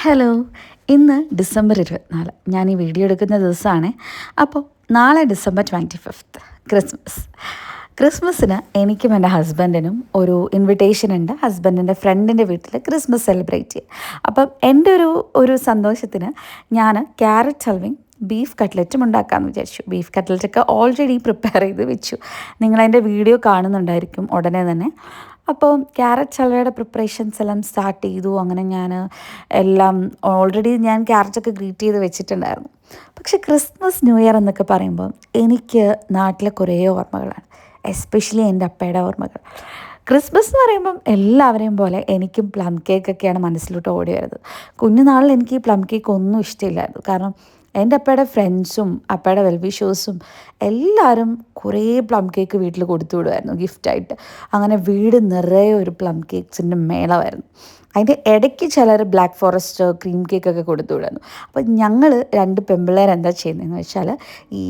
Hello, ഇന്ന് December 24. ഞാൻ ഈ വീഡിയോ എടുക്കുന്ന ദിവസമാണ്. അപ്പോൾ നാളെ ഡിസംബർ 25 ക്രിസ്മസ്. ക്രിസ്മസിന് എനിക്കും എൻ്റെ ഹസ്ബൻഡിനും ഒരു ഇൻവിറ്റേഷൻ ഉണ്ട്. ഹസ്ബൻഡിൻ്റെ ഫ്രണ്ടിൻ്റെ വീട്ടിൽ ക്രിസ്മസ് സെലിബ്രേറ്റ് ചെയ്യും. അപ്പം എൻ്റെ ഒരു സന്തോഷത്തിന് ഞാൻ ക്യാരറ്റ് ഹൽവയും ബീഫ് കട്ട്ലറ്റും ഉണ്ടാക്കാമെന്ന് വിചാരിച്ചു. ബീഫ് കട്ട്ലറ്റൊക്കെ ഓൾറെഡി പ്രിപ്പയർ ചെയ്ത് വെച്ചു. നിങ്ങളതിൻ്റെ വീഡിയോ കാണുന്നുണ്ടായിരിക്കും ഉടനെ തന്നെ. അപ്പോൾ ക്യാരറ്റ് ഹൽവയുടെ പ്രിപ്പറേഷൻസ് എല്ലാം സ്റ്റാർട്ട് ചെയ്തു. അങ്ങനെ എല്ലാം ഓൾറെഡി ഞാൻ ക്യാരറ്റൊക്കെ ഗ്രേറ്റ് ചെയ്ത് വെച്ചിട്ടുണ്ടായിരുന്നു. പക്ഷേ ക്രിസ്മസ് ന്യൂ ഇയർ എന്നൊക്കെ പറയുമ്പോൾ എനിക്ക് നാട്ടിലെ കുറേ ഓർമ്മകളാണ്, എസ്പെഷ്യലി എൻ്റെ അപ്പയുടെ ഓർമ്മകൾ. ക്രിസ്മസ് എന്ന് പറയുമ്പം എല്ലാവരെയും പോലെ എനിക്കും പ്ലം കേക്കൊക്കെയാണ് മനസ്സിലോട്ട് ഓടി വരുന്നത്. കുഞ്ഞുനാളിൽ എനിക്ക് ഈ പ്ലം കേക്ക് ഒന്നും ഇഷ്ടമില്ലായിരുന്നു. കാരണം എൻ്റെ അപ്പയുടെ ഫ്രണ്ട്സും അപ്പയുടെ വെൽവിഷേഴ്സും എല്ലാവരും കുറേ പ്ലം കേക്ക് വീട്ടിൽ കൊടുത്തു വിടുമായിരുന്നു ഗിഫ്റ്റായിട്ട്. അങ്ങനെ വീട് നിറയെ ഒരു പ്ലം കേക്ക്സിൻ്റെ മേളമായിരുന്നു. അതിൻ്റെ ഇടയ്ക്ക് ചിലർ ബ്ലാക്ക് ഫോറസ്റ്റ് ക്രീം കേക്കൊക്കെ കൊടുത്തു വിടുമായിരുന്നു. അപ്പോൾ ഞങ്ങൾ രണ്ട് പെമ്പിള്ളേർ എന്താ ചെയ്യുന്നതെന്ന് വെച്ചാൽ ഈ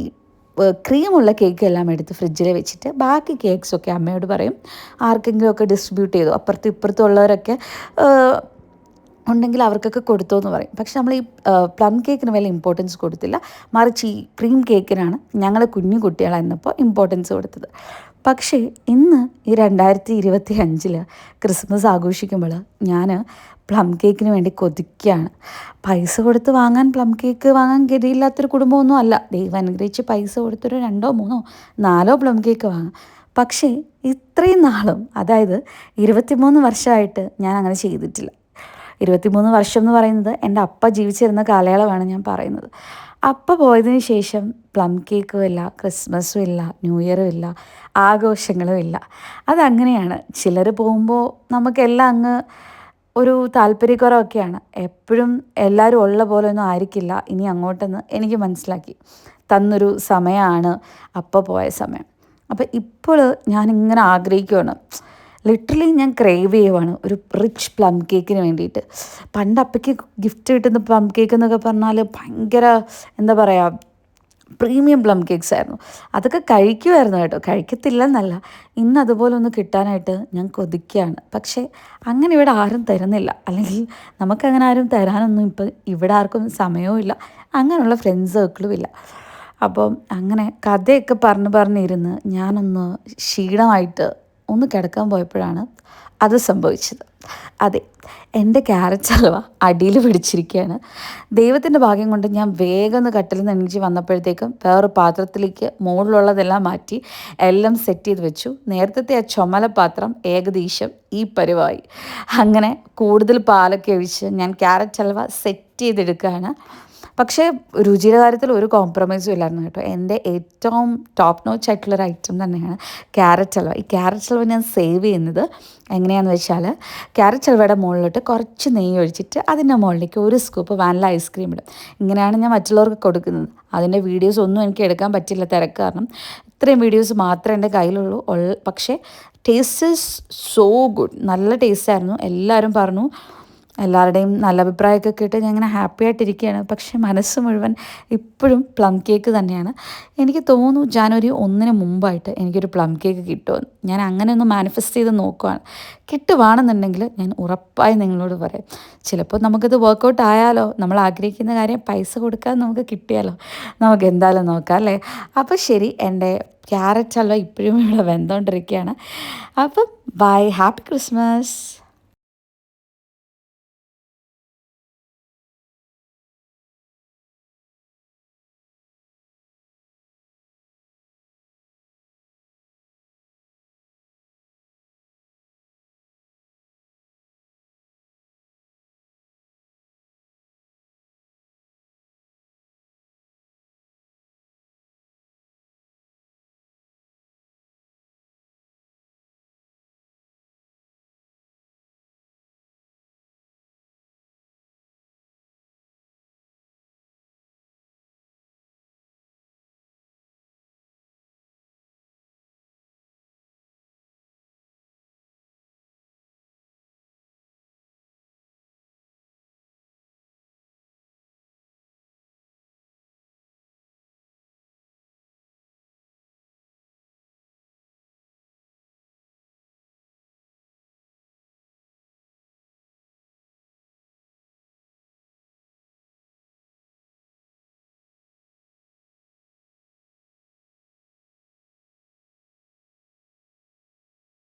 ക്രീമുള്ള കേക്ക് എല്ലാം എടുത്ത് ഫ്രിഡ്ജിൽ വെച്ചിട്ട് ബാക്കി കേക്ക്സൊക്കെ അമ്മയോട് പറയും ആർക്കെങ്കിലുമൊക്കെ ഡിസ്ട്രിബ്യൂട്ട് ചെയ്തു, അപ്പുറത്തും ഇപ്പുറത്തും ഉള്ളവരൊക്കെ ഉണ്ടെങ്കിൽ അവർക്കൊക്കെ കൊടുത്തോ എന്ന് പറയും. പക്ഷെ നമ്മൾ ഈ പ്ലം കേക്കിന് വലിയ ഇമ്പോർട്ടൻസ് കൊടുത്തില്ല, മറിച്ച് ഈ ക്രീം കേക്കിനാണ് ഞങ്ങൾ കുഞ്ഞു കുട്ടികളായിരുന്നപ്പോൾ ഇമ്പോർട്ടൻസ് കൊടുത്തത്. പക്ഷേ ഇന്ന് ഈ 2025 ക്രിസ്മസ് ആഘോഷിക്കുമ്പോൾ ഞാൻ പ്ലം കേക്കിന് വേണ്ടി കൊതിക്കുകയാണ്. പൈസ കൊടുത്ത് വാങ്ങാൻ പ്ലം കേക്ക് വാങ്ങാൻ ഗതിയില്ലാത്തൊരു കുടുംബമൊന്നും അല്ല. ദൈവം അനുഗ്രഹിച്ച് പൈസ കൊടുത്തൊരു 2, 3, 4 പ്ലം കേക്ക് വാങ്ങാം. പക്ഷേ ഇത്രയും നാളും, അതായത് 23 വർഷമായിട്ട് ഞാൻ അങ്ങനെ ചെയ്തിട്ടില്ല. 23 വർഷം എന്ന് പറയുന്നത് എൻ്റെ അപ്പ ജീവിച്ചിരുന്ന കാലയളവാണ് ഞാൻ പറയുന്നത്. അപ്പ പോയതിന് ശേഷം പ്ലം കേക്കും ഇല്ല, ക്രിസ്മസും ഇല്ല, ന്യൂ ഇയറും ഇല്ല, ആഘോഷങ്ങളും ഇല്ല. അതങ്ങനെയാണ്. ചിലർ പോകുമ്പോൾ നമുക്കെല്ലാം അങ്ങ് ഒരു താല്പര്യക്കുറവൊക്കെയാണ്. എപ്പോഴും എല്ലാവരും ഉള്ള പോലെ ഒന്നും ആയിരിക്കില്ല ഇനി അങ്ങോട്ടെന്ന് എനിക്ക് മനസ്സിലാക്കി തന്നൊരു സമയമാണ് അപ്പോൾ പോയ സമയം. അപ്പോൾ ഇപ്പോൾ ഞാനിങ്ങനെ ആഗ്രഹിക്കുകയാണ്, ലിറ്ററലി ഞാൻ ക്രേവ് ചെയ്യുവാണ് ഒരു റിച്ച് പ്ലം കേക്കിന് വേണ്ടിയിട്ട്. പണ്ട് അപ്പയ്ക്ക് ഗിഫ്റ്റ് കിട്ടുന്ന പ്ലം കേക്ക് എന്നൊക്കെ പറഞ്ഞാൽ ഭയങ്കര എന്താ പറയുക, പ്രീമിയം പ്ലം കേക്ക്സ് ആയിരുന്നു. അതൊക്കെ കഴിക്കുമായിരുന്നു കേട്ടോ, കഴിക്കത്തില്ലെന്നല്ല. ഇന്ന് അതുപോലെ ഒന്ന് കിട്ടാനായിട്ട് ഞാൻ കൊതിക്കുകയാണ്. പക്ഷേ അങ്ങനെ ഇവിടെ ആരും തരുന്നില്ല, അല്ലെങ്കിൽ നമുക്കങ്ങനെ ആരും തരാനൊന്നും ഇപ്പം ഇവിടെ ആർക്കും സമയവും ഇല്ല, അങ്ങനെയുള്ള ഫ്രണ്ട്സ് സർക്കിളും ഇല്ല. അപ്പം അങ്ങനെ കഥയൊക്കെ പറഞ്ഞിരുന്ന് ഞാനൊന്ന് ക്ഷീണമായിട്ട് ഒന്ന് കിടക്കാൻ പോയപ്പോഴാണ് അത് സംഭവിച്ചത്. അതെ, എൻ്റെ ക്യാരറ്റ് ഹൽവ അടിയിൽ പിടിച്ചിരിക്കുകയാണ്. ദൈവത്തിൻ്റെ ഭാഗ്യം കൊണ്ട് ഞാൻ വേഗം ഒന്ന് കട്ടിൽ നിന്ന് എണീച്ച് വന്നപ്പോഴത്തേക്കും വേറൊരു പാത്രത്തിലേക്ക് മുകളിലുള്ളതെല്ലാം മാറ്റി എല്ലാം സെറ്റ് ചെയ്ത് വെച്ചു. നേരത്തെ ആ ചുമല പാത്രം ഏകദേശം ഈ പരിവായി. അങ്ങനെ കൂടുതൽ പാലൊക്കെ ഒഴിച്ച് ഞാൻ ക്യാരറ്റ് ഹൽവ സെറ്റ് ചെയ്തെടുക്കുകയാണ്. പക്ഷേ രുചിയുടെ കാര്യത്തിൽ ഒരു കോംപ്രമൈസും ഇല്ലായിരുന്നു കേട്ടോ. എൻ്റെ ഏറ്റവും ടോപ്പ് നോച്ച് ആയിട്ടുള്ളൊരു ഐറ്റം തന്നെയാണ് ക്യാരറ്റ് ഹൽവ. ഈ ക്യാരറ്റ് ഹൽവ ഞാൻ സേവ് ചെയ്യുന്നത് എങ്ങനെയാണെന്ന് വെച്ചാൽ, ക്യാരറ്റ് ഹൽവയുടെ മുകളിലോട്ട് കുറച്ച് നെയ്യ് ഒഴിച്ചിട്ട് അതിൻ്റെ മുകളിലേക്ക് ഒരു സ്കൂപ്പ് വാനില ഐസ്ക്രീം ഇടും. ഇങ്ങനെയാണ് ഞാൻ മറ്റുള്ളവർക്ക് കൊടുക്കുന്നത്. അതിൻ്റെ വീഡിയോസ് ഒന്നും എനിക്ക് എടുക്കാൻ പറ്റില്ല, തിരക്ക് കാരണം. ഇത്രയും വീഡിയോസ് മാത്രമേ എൻ്റെ കയ്യിലുള്ളൂ. പക്ഷേ ടേസ്റ്റ് ഈസ് സോ ഗുഡ്, നല്ല ടേസ്റ്റായിരുന്നു. എല്ലാവരും പറഞ്ഞു, എല്ലാവരുടെയും നല്ല അഭിപ്രായമൊക്കെ കേട്ട് ഞാൻ ഇങ്ങനെ ഹാപ്പി ആയിട്ടിരിക്കുകയാണ്. പക്ഷേ മനസ്സ് മുഴുവൻ ഇപ്പോഴും പ്ലം കേക്ക് തന്നെയാണ്. എനിക്ക് തോന്നുന്നു ജനുവരി 1 മുമ്പായിട്ട് എനിക്കൊരു പ്ലം കേക്ക് കിട്ടുമെന്ന്. ഞാൻ അങ്ങനെ ഒന്ന് മാനിഫെസ്റ്റ് ചെയ്ത് നോക്കുകയാണ്. കിട്ടുവാണെന്നുണ്ടെങ്കിൽ ഞാൻ ഉറപ്പായി നിങ്ങളോട് പറയാം. ചിലപ്പോൾ നമുക്കിത് വർക്കൗട്ട് ആയാലോ, നമ്മൾ ആഗ്രഹിക്കുന്ന കാര്യം പൈസ കൊടുക്കാൻ നമുക്ക് കിട്ടിയാലോ, നമുക്ക് എന്തായാലും നോക്കാം അല്ലേ. അപ്പോൾ ശരി, എൻ്റെ ക്യാരറ്റ് ഹൽവ ഇപ്പോഴും ഇവിടെ വെന്തുകൊണ്ടിരിക്കുകയാണ്. അപ്പം ബൈ, ഹാപ്പി ക്രിസ്മസ്.